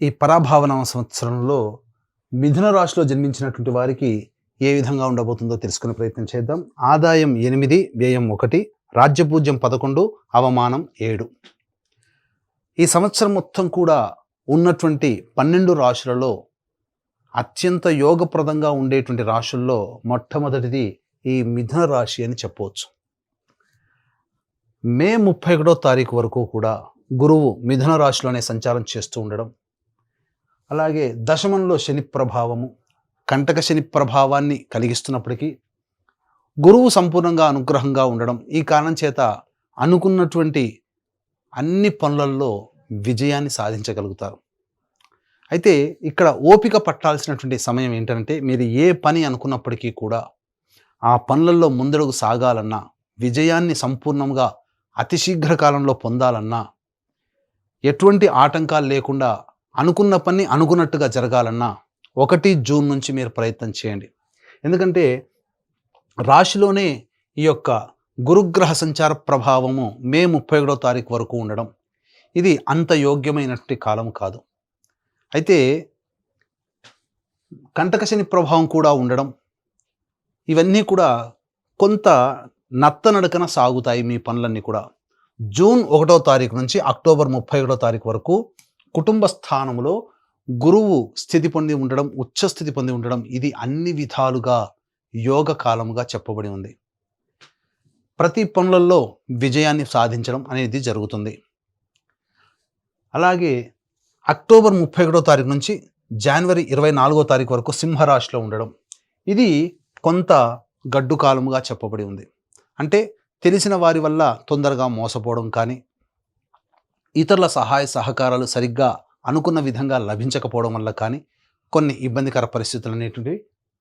ఈ పరాభావనామ సంవత్సరంలో మిథున రాశిలో జన్మించినటువంటి వారికి ఏ విధంగా ఉండబోతుందో తెలుసుకునే ప్రయత్నం చేద్దాం. ఆదాయం 8, వ్యయం 1, రాజ్యపూజ్యం 11, అవమానం 7. ఈ సంవత్సరం మొత్తం కూడా ఉన్నటువంటి 12 రాశులలో అత్యంత యోగప్రదంగా ఉండేటువంటి రాశుల్లో మొట్టమొదటిది ఈ మిథున రాశి అని చెప్పవచ్చు. మే 31వ తారీఖు వరకు కూడా గురువు మిథున రాశిలోనే సంచారం చేస్తూ ఉండడం, అలాగే దశమంలో శని ప్రభావము, కంటక శని ప్రభావాన్ని కలిగిస్తున్నప్పటికీ గురువు సంపూర్ణంగా అనుగ్రహంగా ఉండడం, ఈ కారణం చేత అనుకున్నటువంటి అన్ని పనులలో విజయాన్ని సాధించగలుగుతారు. అయితే ఇక్కడ ఓపిక పట్టాల్సినటువంటి సమయం ఏంటంటే, మీరు ఏ పని అనుకున్నప్పటికీ కూడా ఆ పనులలో ముందడుగు సాగాలన్నా, విజయాన్ని సంపూర్ణంగా అతి శీఘ్ర కాలంలో పొందాలన్నా, ఎటువంటి ఆటంకాలు లేకుండా అనుకున్న పని అనుకున్నట్టుగా జరగాలన్నా 1 జూన్ నుంచి మీరు ప్రయత్నం చేయండి. ఎందుకంటే రాశిలోనే ఈ యొక్క గురుగ్రహ సంచార ప్రభావము మే 31వ తారీఖు వరకు ఉండడం, ఇది అంత యోగ్యమైనటువంటి కాలం కాదు. అయితే కంటక శని ప్రభావం కూడా ఉండడం, ఇవన్నీ కూడా కొంత నత్తనడకన సాగుతాయి మీ పనులన్నీ కూడా. జూన్ 1వ తారీఖు నుంచి అక్టోబర్ 31వ తారీఖు వరకు కుటుంబ స్థానంలో గురువు స్థితి పొంది ఉండడం, ఉచ్చస్థితి పొంది ఉండడం, ఇది అన్ని విధాలుగా యోగ కాలముగా చెప్పబడి ఉంది. ప్రతి పనులలో విజయాన్ని సాధించడం అనేది జరుగుతుంది. అలాగే అక్టోబర్ 31వ తారీఖు నుంచి జనవరి 24వ తారీఖు వరకు సింహరాశిలో ఉండడం, ఇది కొంత గడ్డు కాలముగా చెప్పబడి ఉంది. అంటే తెలిసిన వారి వల్ల తొందరగా మోసపోవడం కానీ, ఇతరుల సహాయ సహకారాలు సరిగ్గా అనుకున్న విధంగా లభించకపోవడం వల్ల కానీ కొన్ని ఇబ్బందికర పరిస్థితులు అనేటువంటివి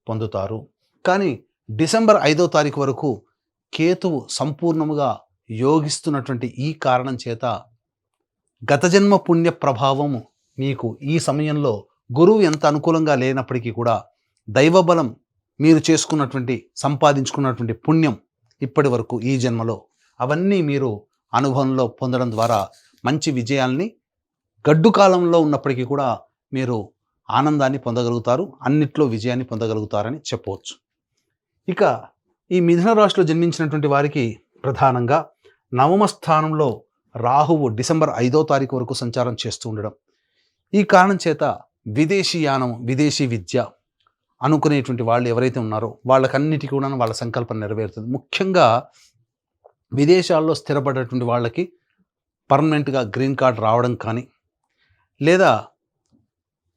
పొందుతారు. కానీ డిసెంబర్ 5వ తారీఖు వరకు కేతువు సంపూర్ణముగా యోగిస్తున్నటువంటి ఈ కారణం చేత గత జన్మ పుణ్య ప్రభావము మీకు ఈ సమయంలో గురువు ఎంత అనుకూలంగా లేనప్పటికీ కూడా దైవబలం, మీరు చేసుకున్నటువంటి సంపాదించుకున్నటువంటి పుణ్యం ఇప్పటి వరకు ఈ జన్మలో అవన్నీ మీరు అనుభవంలో పొందడం ద్వారా మంచి విజయాల్ని గడ్డు కాలంలో ఉన్నప్పటికీ కూడా మీరు ఆనందాన్ని పొందగలుగుతారు, అన్నిట్లో విజయాన్ని పొందగలుగుతారని చెప్పవచ్చు. ఇక ఈ మిథున రాశిలో జన్మించినటువంటి వారికి ప్రధానంగా నవమ స్థానంలో రాహువు డిసెంబర్ 5వ తారీఖు వరకు సంచారం చేస్తూ ఉండడం, ఈ కారణం చేత విదేశీయానం, విదేశీ విద్య అనుకునేటువంటి వాళ్ళు ఎవరైతే ఉన్నారో వాళ్ళకన్నిటికీ కూడా వాళ్ళ సంకల్పం నెరవేరుతుంది. ముఖ్యంగా విదేశాల్లో స్థిరపడేటువంటి వాళ్ళకి పర్మనెంట్గా గ్రీన్ కార్డ్ రావడం కానీ, లేదా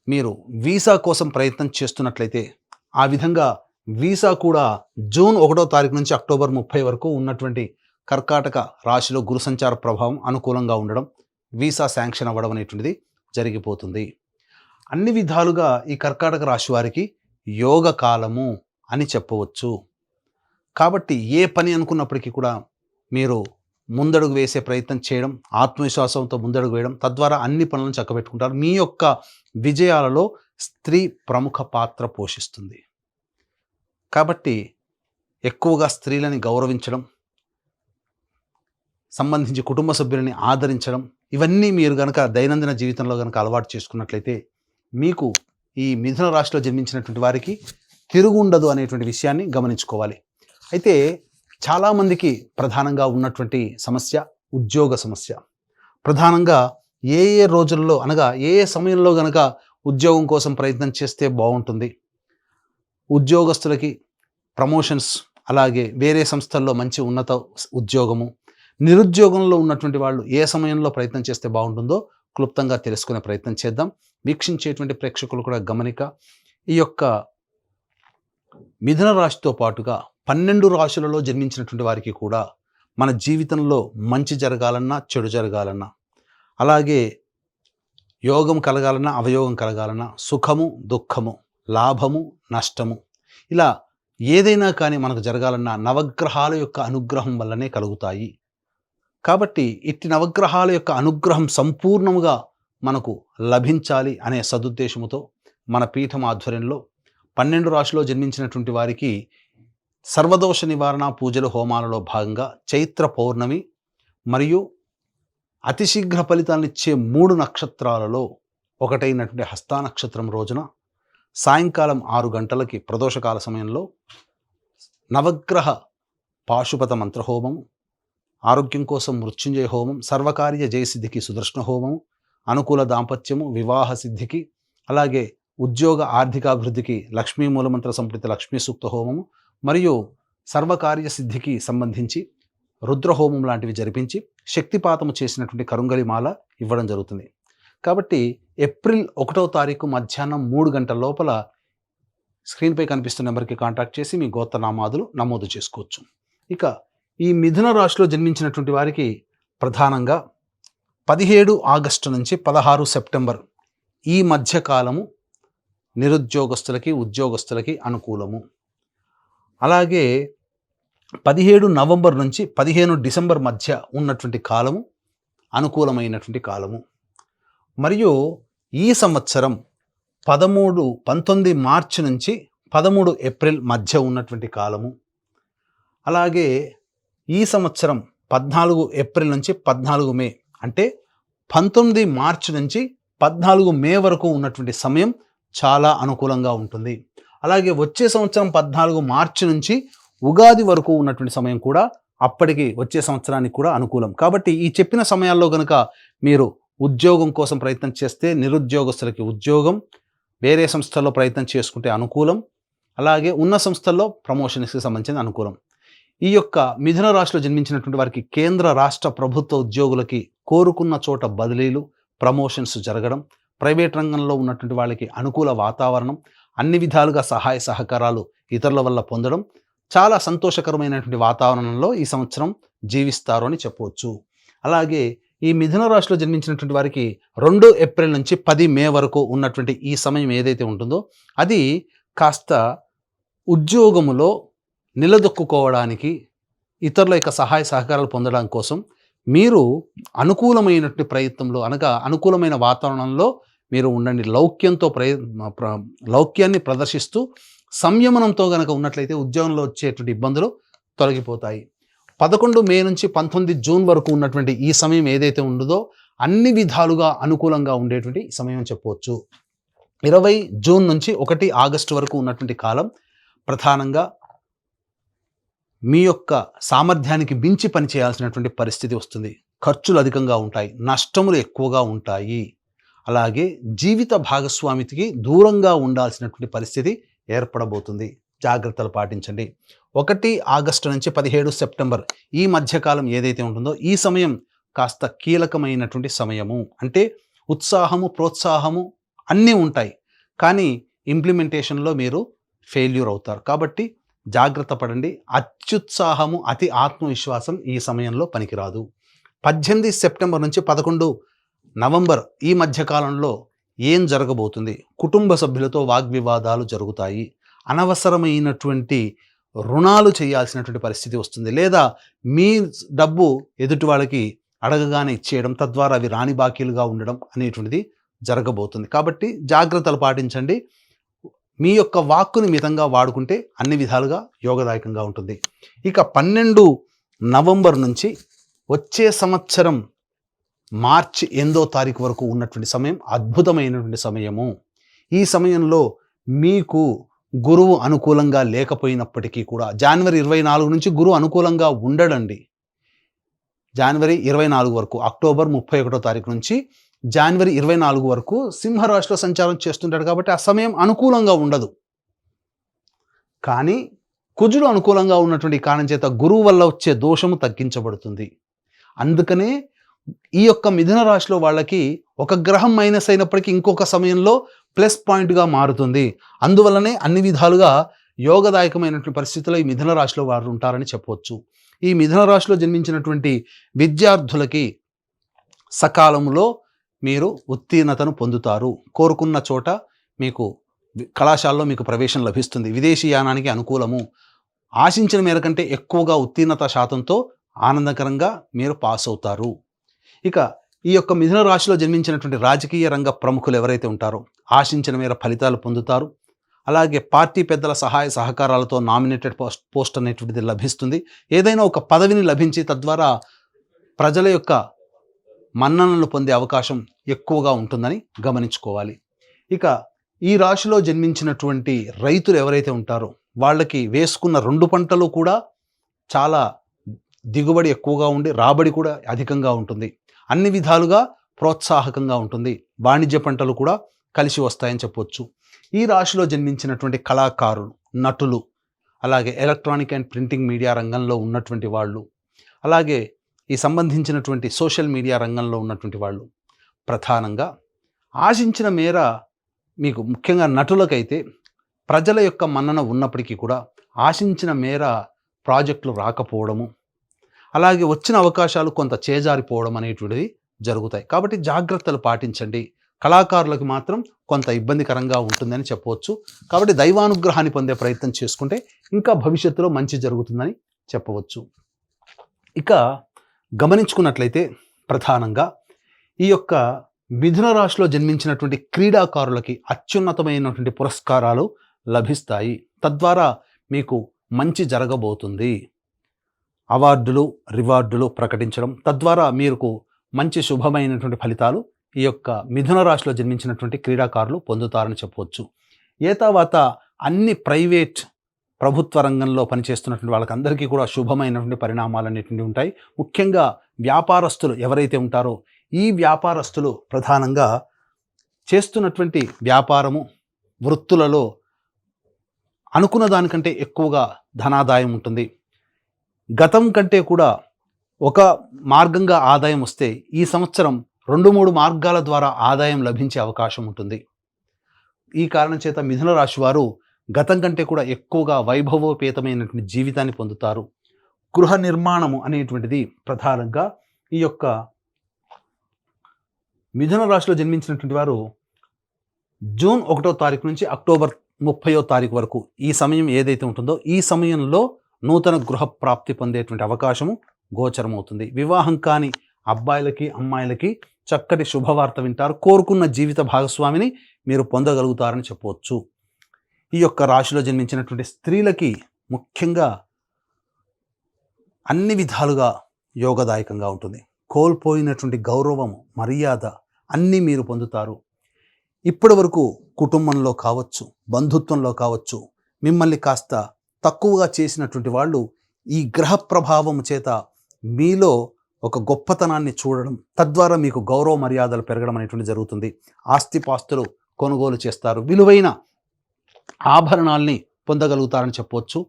మీరు వీసా కోసం ప్రయత్నం చేస్తున్నట్లయితే ఆ విధంగా వీసా కూడా జూన్ 1వ తారీఖు నుంచి అక్టోబర్ 30 వరకు ఉన్నటువంటి కర్కాటక రాశిలో గురు సంచార ప్రభావం అనుకూలంగా ఉండడం, వీసా శాంక్షన్ అవ్వడం అనేటువంటిది జరిగిపోతుంది. అన్ని విధాలుగా ఈ కర్కాటక రాశి వారికి యోగ కాలము అని చెప్పవచ్చు. కాబట్టి ఏ పని అనుకున్నప్పటికీ కూడా మీరు ముందడుగు వేసే ప్రయత్నం చేయడం, ఆత్మవిశ్వాసంతో ముందడుగు వేయడం, తద్వారా అన్ని పనులను చక్కబెట్టుకుంటారు. మీ యొక్క విజయాలలో స్త్రీ ప్రముఖ పాత్ర పోషిస్తుంది. కాబట్టి ఎక్కువగా స్త్రీలని గౌరవించడం, సంబంధించి కుటుంబ సభ్యులని ఆదరించడం, ఇవన్నీ మీరు కనుక దైనందిన జీవితంలో కనుక అలవాటు చేసుకున్నట్లయితే మీకు ఈ మిథున రాశిలో జన్మించినటువంటి వారికి తిరుగుండదు అనేటువంటి విషయాన్ని గమనించుకోవాలి. అయితే చాలామందికి ప్రధానంగా ఉన్నటువంటి సమస్య ఉద్యోగ సమస్య. ప్రధానంగా ఏ ఏ రోజుల్లో అనగా ఏ ఏ సమయంలో గనక ఉద్యోగం కోసం ప్రయత్నం చేస్తే బాగుంటుంది, ఉద్యోగస్తులకి ప్రమోషన్స్, అలాగే వేరే సంస్థల్లో మంచి ఉన్నత ఉద్యోగము, నిరుద్యోగంలో ఉన్నటువంటి వాళ్ళు ఏ సమయంలో ప్రయత్నం చేస్తే బాగుంటుందో క్లుప్తంగా తెలుసుకునే ప్రయత్నం చేద్దాం. వీక్షించేటువంటి ప్రేక్షకులు కూడా గమనిక, ఈ యొక్క మిథున రాశితో పాటుగా 12 రాశులలో జన్మించినటువంటి వారికి కూడా మన జీవితంలో మంచి జరగాలన్నా, చెడు జరగాలన్నా, అలాగే యోగం కలగాలన్నా, అవయోగం కలగాలన్నా, సుఖము దుఃఖము, లాభము నష్టము, ఇలా ఏదైనా కానీ మనకు జరగాలన్నా నవగ్రహాల యొక్క అనుగ్రహం వల్లనే కలుగుతాయి. కాబట్టి ఇట్టి నవగ్రహాల యొక్క అనుగ్రహం సంపూర్ణముగా మనకు లభించాలి అనే సదుద్దేశముతో మన పీఠం ఆధ్వర్యంలో 12 రాశిలో జన్మించినటువంటి వారికి సర్వదోష నివారణ పూజలు హోమాలలో భాగంగా చైత్ర పౌర్ణమి మరియు అతి శీఘ్ర ఫలితాలనిచ్చే 3 నక్షత్రాలలో ఒకటైనటువంటి హస్తా నక్షత్రం రోజున సాయంకాలం 6 గంటలకి ప్రదోషకాల సమయంలో నవగ్రహ పాశుపత మంత్రహోమం, ఆరోగ్యం కోసం మృత్యుంజయ హోమం, సర్వకార్య జయసిద్ధికి సుదర్శన హోమం, అనుకూల దాంపత్యము, వివాహ సిద్ధికి, అలాగే ఉద్యోగ ఆర్థికాభివృద్ధికి లక్ష్మీ మూలమంత్ర సంప్రీత లక్ష్మీ సూక్త హోమము మరియు సర్వకార్య సిద్ధికి సంబంధించి రుద్రహోమం లాంటివి జరిపించి శక్తిపాతము చేసినటువంటి కరుంగలి మాల ఇవ్వడం జరుగుతుంది. కాబట్టి ఏప్రిల్ 1వ తారీఖు మధ్యాహ్నం 3 గంటల లోపల స్క్రీన్పై కనిపిస్తున్న నెంబర్కి కాంటాక్ట్ చేసి మీ గోత్రనామాదులు నమోదు చేసుకోవచ్చు. ఇక ఈ మిథున రాశిలో జన్మించినటువంటి వారికి ప్రధానంగా 17 ఆగస్టు నుంచి 16 సెప్టెంబర్ ఈ మధ్యకాలము నిరుద్యోగస్తులకి ఉద్యోగస్తులకి అనుకూలము. అలాగే 17 నవంబర్ నుంచి 15 డిసెంబర్ మధ్య ఉన్నటువంటి కాలము అనుకూలమైనటువంటి కాలము. మరియు ఈ సంవత్సరం 19 మార్చి నుంచి 13 ఏప్రిల్ మధ్య ఉన్నటువంటి కాలము. అలాగే ఈ సంవత్సరం 14 ఏప్రిల్ నుంచి 14 మే అంటే 19 మార్చి నుంచి 14 మే వరకు ఉన్నటువంటి సమయం చాలా అనుకూలంగా ఉంటుంది. అలాగే వచ్చే సంవత్సరం 14 మార్చి నుంచి ఉగాది వరకు ఉన్నటువంటి సమయం కూడా అప్పటికి వచ్చే సంవత్సరానికి కూడా అనుకూలం. కాబట్టి ఈ చెప్పిన సమయాల్లో కనుక మీరు ఉద్యోగం కోసం ప్రయత్నం చేస్తే నిరుద్యోగస్తులకి ఉద్యోగం, వేరే సంస్థల్లో ప్రయత్నం చేసుకుంటే అనుకూలం, అలాగే ఉన్న సంస్థల్లో ప్రమోషన్స్కి సంబంధించిన అనుకూలం. ఈ యొక్క మిథున రాశిలో జన్మించినటువంటి వారికి కేంద్ర రాష్ట్ర ప్రభుత్వ ఉద్యోగులకి కోరుకున్న చోట బదిలీలు, ప్రమోషన్స్ జరగడం, ప్రైవేట్ రంగంలో ఉన్నటువంటి వాళ్ళకి అనుకూల వాతావరణం, అన్ని విధాలుగా సహాయ సహకారాలు ఇతరుల వల్ల పొందడం, చాలా సంతోషకరమైనటువంటి వాతావరణంలో ఈ సంవత్సరం జీవిస్తారు అని చెప్పవచ్చు. అలాగే ఈ మిథున రాశిలో జన్మించినటువంటి వారికి 2 ఏప్రిల్ నుంచి 10 మే వరకు ఉన్నటువంటి ఈ సమయం ఏదైతే ఉంటుందో అది కాస్త ఉద్యోగములో నిలదొక్కుకోవడానికి, ఇతరుల యొక్క సహాయ సహకారాలు పొందడం కోసం మీరు అనుకూలమైనటువంటి ప్రయత్నంలో అనగా అనుకూలమైన వాతావరణంలో మీరు ఉండండి. లౌక్యాన్ని ప్రదర్శిస్తూ సంయమనంతో గనక ఉన్నట్లయితే ఉద్యోగంలో వచ్చేటువంటి ఇబ్బందులు తొలగిపోతాయి. 11 మే నుంచి 19 జూన్ వరకు ఉన్నటువంటి ఈ సమయం ఏదైతే ఉండదో అన్ని విధాలుగా అనుకూలంగా ఉండేటువంటి సమయం చెప్పవచ్చు. 20 జూన్ నుంచి 1 ఆగస్టు వరకు ఉన్నటువంటి కాలం ప్రధానంగా మీ యొక్క సామర్థ్యానికి మించి పనిచేయాల్సినటువంటి పరిస్థితి వస్తుంది. ఖర్చులు అధికంగా ఉంటాయి, నష్టములు ఎక్కువగా ఉంటాయి. అలాగే జీవిత భాగస్వామికి దూరంగా ఉండాల్సినటువంటి పరిస్థితి ఏర్పడబోతుంది. జాగ్రత్తలు పాటించండి. 1 ఆగస్టు నుంచి 17 సెప్టెంబర్ ఈ మధ్యకాలం ఏదైతే ఉంటుందో ఈ సమయం కాస్త కీలకమైనటువంటి సమయము. అంటే ఉత్సాహము, ప్రోత్సాహము అన్నీ ఉంటాయి, కానీ ఇంప్లిమెంటేషన్లో మీరు ఫెయిల్యూర్ అవుతారు. కాబట్టి జాగ్రత్త పడండి. అత్యుత్సాహము, అతి ఆత్మవిశ్వాసం ఈ సమయంలో పనికిరాదు. 18 సెప్టెంబర్ నుంచి 11 నవంబర్ ఈ మధ్యకాలంలో ఏం జరగబోతుంది? కుటుంబ సభ్యులతో వాగ్వివాదాలు జరుగుతాయి. అనవసరమైనటువంటి రుణాలు చేయాల్సినటువంటి పరిస్థితి వస్తుంది, లేదా మీ డబ్బు ఎదుటి వాళ్ళకి అడగగానే ఇచ్చేయడం, తద్వారా అవి రాని బాకీలుగా ఉండడం అనేటువంటిది జరగబోతుంది. కాబట్టి జాగ్రత్తలు పాటించండి. మీ యొక్క వాక్కుని మితంగా వాడుకుంటే అన్ని విధాలుగా యోగదాయకంగా ఉంటుంది. ఇక 12 నవంబర్ నుంచి వచ్చే సంవత్సరం మార్చి 8వ తారీఖు వరకు ఉన్నటువంటి సమయం అద్భుతమైనటువంటి సమయము. ఈ సమయంలో మీకు గురువు అనుకూలంగా లేకపోయినప్పటికీ కూడా జనవరి 24 నుంచి గురువు అనుకూలంగా ఉండడండి. జనవరి 24 వరకు, అక్టోబర్ 31వ తారీఖు నుంచి జనవరి 24 వరకు సింహరాశిలో సంచారం చేస్తుంటాడు. కాబట్టి ఆ సమయం అనుకూలంగా ఉండదు. కానీ కుజుడు అనుకూలంగా ఉన్నటువంటి కారణం చేత గురువు వల్ల వచ్చే దోషము తగ్గించబడుతుంది. అందుకనే ఈ యొక్క మిథున రాశిలో వాళ్ళకి ఒక గ్రహం మైనస్ అయినప్పటికీ ఇంకొక సమయంలో ప్లస్ పాయింట్గా మారుతుంది. అందువల్లనే అన్ని విధాలుగా యోగదాయకమైనటువంటి పరిస్థితుల్లో ఈ మిథున రాశిలో వారు ఉంటారని చెప్పవచ్చు. ఈ మిథున రాశిలో జన్మించినటువంటి విద్యార్థులకి సకాలంలో మీరు ఉత్తీర్ణతను పొందుతారు. కోరుకున్న చోట మీకు కళాశాలలో మీకు ప్రవేశం లభిస్తుంది. విదేశీ యానానికి అనుకూలము. ఆశించిన మేర కంటే ఎక్కువగా ఉత్తీర్ణత శాతంతో ఆనందకరంగా మీరు పాస్ అవుతారు. ఇక ఈ యొక్క మిథున రాశిలో జన్మించినటువంటి రాజకీయ రంగ ప్రముఖులు ఎవరైతే ఉంటారో ఆశించిన మేర ఫలితాలు పొందుతారు. అలాగే పార్టీ పెద్దల సహాయ సహకారాలతో నామినేటెడ్ పోస్ట్ అనేటువంటిది లభిస్తుంది. ఏదైనా ఒక పదవిని లభించి తద్వారా ప్రజల యొక్క మన్ననలు పొందే అవకాశం ఎక్కువగా ఉంటుందని గమనించుకోవాలి. ఇక ఈ రాశిలో జన్మించినటువంటి రైతులు ఎవరైతే ఉంటారో వాళ్ళకి వేసుకున్న 2 పంటలు కూడా చాలా దిగుబడి ఎక్కువగా ఉండి రాబడి కూడా అధికంగా ఉంటుంది. అన్ని విధాలుగా ప్రోత్సాహకంగా ఉంటుంది. వాణిజ్య పంటలు కూడా కలిసి వస్తాయని చెప్పొచ్చు. ఈ రాశిలో జన్మించినటువంటి కళాకారులు, నటులు, అలాగే ఎలక్ట్రానిక్ అండ్ ప్రింటింగ్ మీడియా రంగంలో ఉన్నటువంటి వాళ్ళు, అలాగే ఈ సంబంధించినటువంటి సోషల్ మీడియా రంగంలో ఉన్నటువంటి వాళ్ళు ప్రధానంగా ఆశించిన మేర, మీకు ముఖ్యంగా నటులకైతే ప్రజల యొక్క మన్నన ఉన్నప్పటికీ కూడా ఆశించిన మేర ప్రాజెక్టులు రాకపోవడము, అలాగే వచ్చిన అవకాశాలు కొంత చేజారిపోవడం అనేటువంటిది జరుగుతాయి. కాబట్టి జాగ్రత్తలు పాటించండి. కళాకారులకు మాత్రం కొంత ఇబ్బందికరంగా ఉంటుందని చెప్పవచ్చు. కాబట్టి దైవానుగ్రహాన్ని పొందే ప్రయత్నం చేసుకుంటే ఇంకా భవిష్యత్తులో మంచి జరుగుతుందని చెప్పవచ్చు. ఇక గమనించుకున్నట్లయితే ప్రధానంగా ఈ యొక్క మిథున రాశిలో జన్మించినటువంటి క్రీడాకారులకి అత్యున్నతమైనటువంటి పురస్కారాలు లభిస్తాయి. తద్వారా మీకు మంచి జరగబోతుంది. అవార్డులు, రివార్డులు ప్రకటించడం, తద్వారా మీకు మంచి శుభమైనటువంటి ఫలితాలు ఈ యొక్క మిథున రాశిలో జన్మించినటువంటి క్రీడాకారులు పొందుతారని చెప్పవచ్చు. ఏతావాత అన్ని ప్రైవేట్ ప్రభుత్వ రంగంలో పనిచేస్తున్నటువంటి వాళ్ళకందరికీ కూడా శుభమైనటువంటి పరిణామాలు అనేటువంటి ఉంటాయి. ముఖ్యంగా వ్యాపారస్తులు ఎవరైతే ఉంటారో ఈ వ్యాపారస్తులు ప్రధానంగా చేస్తున్నటువంటి వ్యాపారము, వృత్తులలో అనుకున్న దానికంటే ఎక్కువగా ధనాదాయం ఉంటుంది. గతం కంటే కూడా ఒక మార్గంగా ఆదాయం వస్తే ఈ సంవత్సరం 2-3 మార్గాల ద్వారా ఆదాయం లభించే అవకాశం ఉంటుంది. ఈ కారణం చేత మిథున రాశి వారు గతం కంటే కూడా ఎక్కువగా వైభవోపేతమైనటువంటి జీవితాన్ని పొందుతారు. గృహ నిర్మాణము అనేటువంటిది ప్రధానంగా ఈ యొక్క మిథున రాశిలో జన్మించినటువంటి వారు జూన్ 1వ తారీఖు నుంచి అక్టోబర్ 30వ తారీఖు వరకు ఈ సమయం ఏదైతే ఉంటుందో ఈ సమయంలో నూతన గృహ ప్రాప్తి పొందేటువంటి అవకాశము గోచరమవుతుంది. వివాహం కాని అబ్బాయిలకి, అమ్మాయిలకి చక్కటి శుభవార్త వింటారు. కోరుకున్న జీవిత భాగస్వామిని మీరు పొందగలుగుతారని చెప్పవచ్చు. ఈ యొక్క రాశిలో జన్మించినటువంటి స్త్రీలకి ముఖ్యంగా అన్ని విధాలుగా యోగదాయకంగా ఉంటుంది. కోల్పోయినటువంటి గౌరవము, మర్యాద అన్నీ మీరు పొందుతారు. ఇప్పటి వరకు కుటుంబంలో కావచ్చు, బంధుత్వంలో కావచ్చు, మిమ్మల్ని కాస్త తక్కువగా చేసినటువంటి వాళ్ళు ఈ గ్రహ ప్రభావం చేత మీలో ఒక గొప్పతనాన్ని చూడడం, తద్వారా మీకు గౌరవ మర్యాదలు పెరగడం అనేటువంటి జరుగుతుంది. ఆస్తిపాస్తులు కొనుగోలు చేస్తారు. విలువైన ఆభరణాల్ని పొందగలుగుతారని చెప్పవచ్చు.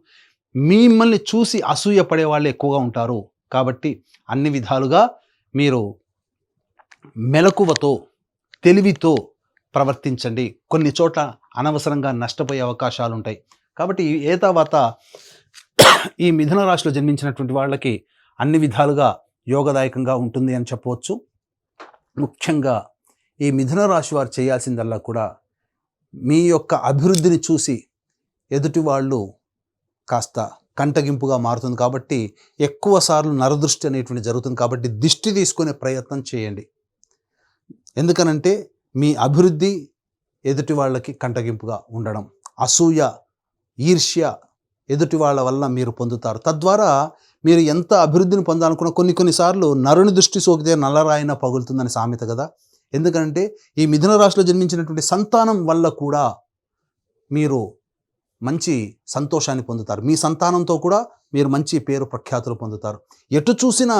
మిమ్మల్ని చూసి అసూయ పడే వాళ్ళు ఎక్కువగా ఉంటారు. కాబట్టి అన్ని విధాలుగా మీరు మెలకువతో, తెలివితో ప్రవర్తించండి. కొన్ని చోట్ల అనవసరంగా నష్టపోయే అవకాశాలు ఉంటాయి. కాబట్టి ఏతావాత ఈ మిథున రాశిలో జన్మించినటువంటి వాళ్ళకి అన్ని విధాలుగా యోగదాయకంగా ఉంటుంది అని చెప్పవచ్చు. ముఖ్యంగా ఈ మిథున రాశి వారు చేయాల్సిందల్లా కూడా మీ యొక్క అభివృద్ధిని చూసి ఎదుటి వాళ్ళు కాస్త కంటగింపుగా మారుతుంది. కాబట్టి ఎక్కువ సార్లు నరదృష్టి అనేటువంటి జరుగుతుంది. కాబట్టి దిష్టి తీసుకునే ప్రయత్నం చేయండి. ఎందుకనంటే మీ అభివృద్ధి ఎదుటి వాళ్ళకి కంటగింపుగా ఉండడం, అసూయ, ఈర్ష్య ఎదుటి వాళ్ళ వల్ల మీరు పొందుతారు. తద్వారా మీరు ఎంత అభివృద్ధిని పొందాలనుకున్న కొన్నిసార్లు నరుని దృష్టి సోకితే నల్లరాయిన పగులుతుందని సామెత కదా. ఎందుకంటే ఈ మిథున రాశిలో జన్మించినటువంటి సంతానం వల్ల కూడా మీరు మంచి సంతోషాన్ని పొందుతారు. మీ సంతానంతో కూడా మీరు మంచి పేరు ప్రఖ్యాతులు పొందుతారు. ఎటు చూసినా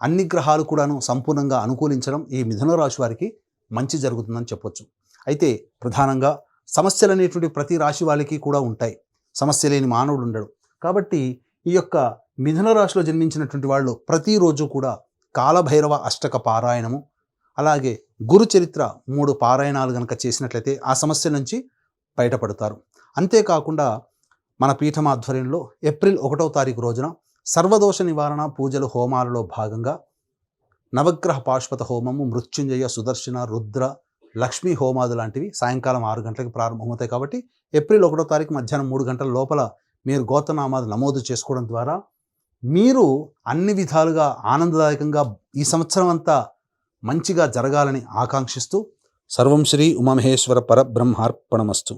అన్ని గ్రహాలు కూడాను సంపూర్ణంగా అనుకూలించడం ఈ మిథున రాశి వారికి మంచి జరుగుతుందని చెప్పొచ్చు. అయితే ప్రధానంగా సమస్యలు అనేటువంటి ప్రతి రాశి వాళ్ళకి కూడా ఉంటాయి. సమస్య లేని మానవుడు ఉండడు. కాబట్టి ఈ యొక్క మిథున రాశిలో జన్మించినటువంటి వాళ్ళు ప్రతిరోజు కూడా కాలభైరవ అష్టక పారాయణము, అలాగే గురు చరిత్ర 3 పారాయణాలు కనుక చేసినట్లయితే ఆ సమస్య నుంచి బయటపడతారు. అంతేకాకుండా మన పీఠం ఆధ్వర్యంలో ఏప్రిల్ 1వ తారీఖు రోజున సర్వదోష నివారణ పూజలు హోమాలలో భాగంగా నవగ్రహ పాశుపత హోమము, మృత్యుంజయ, సుదర్శన, రుద్ర, లక్ష్మీ హోమాలు లాంటివి సాయంకాలం 6 గంటలకు ప్రారంభమవుతాయి. కాబట్టి ఏప్రిల్ 1వ తారీఖు మధ్యాహ్నం 3 గంటల లోపల మీరు గోత్రనామాలు నమోదు చేసుకోవడం ద్వారా మీరు అన్ని విధాలుగా ఆనందదాయకంగా ఈ సంవత్సరం అంతా మంచిగా జరగాలని ఆకాంక్షిస్తూ సర్వం శ్రీ ఉమామహేశ్వర పరబ్రహ్మార్పణమస్తు.